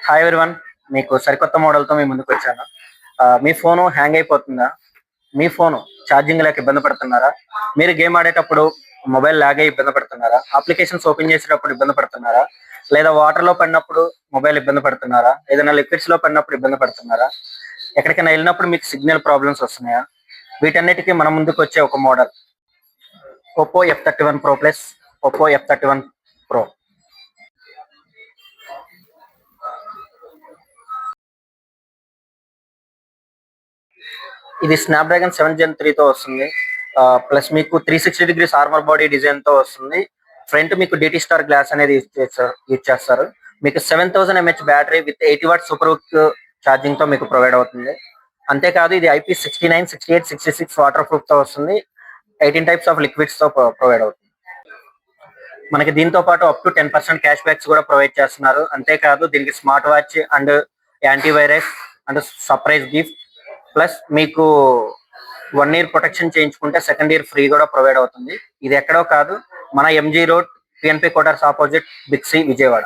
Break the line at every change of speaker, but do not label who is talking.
Hi everyone. మీకు సరికొత్త మోడల్తో మీ ముందుకు వచ్చాను. మీ ఫోను హ్యాంగ్ అయిపోతుందా? మీ ఫోను ఛార్జింగ్ లేక ఇబ్బంది పడుతున్నారా? మీరు గేమ్ ఆడేటప్పుడు మొబైల్ లాగ్ అయ్యి ఇబ్బంది పడుతున్నారా? అప్లికేషన్స్ ఓపెన్ చేసేటప్పుడు ఇబ్బంది పడుతున్నారా? లేదా వాటర్‌లో పడినప్పుడు మొబైల్ ఇబ్బంది పడుతున్నారా? ఏదైనా లిక్విడ్స్‌లో పడినప్పుడు ఇబ్బంది పడుతున్నారా? ఎక్కడికైనా ఎళ్ళినప్పుడు మీకు సిగ్నల్ ప్రాబ్లమ్స్ వస్తున్నాయా? వీటన్నిటికి మన ముందుకొచ్చే ఒక model Oppo F31 pro plus, Oppo F31 pro. ఇది స్నాప్‌డ్రాగన్ 7 జెన్ 3తో వస్తుంది. ప్లస్ మీకు 360 డిగ్రీస్ ఆర్మర్ బాడీ డిజైన్‌తో వస్తుంది. ఫ్రంట్ మీకు డీటీ స్టార్ గ్లాస్ అనేది యూజ్ చేస్తారు. మీకు 7000 MH battery with 80 watt super hook ఛార్జింగ్‌తో మీకు ప్రొవైడ్ అవుతుంది. అంతేకాదు ఇది IP69, 68, 66 వాటర్ ప్రూఫ్‌తో వస్తుంది. 18 టైప్స్ ఆఫ్ లిక్విడ్స్‌తో ప్రొవైడ్ అవుతుంది. మనకి దీంతో పాటు అప్ టు 10% క్యాష్ బ్యాక్స్ కూడా ప్రొవైడ్ చేస్తున్నారు. అంతేకాదు దీనికి smart watch and anti virus and surprise gift plus మీకు 1 ఇయర్ ప్రొటెక్షన్ చేయించుకుంటే సెకండ్ ఇయర్ ఫ్రీ కూడా ప్రొవైడ్ అవుతుంది. ఇది ఎక్కడో కాదు, మన MG road, PNP quarters opposite, big C, Vijayawada.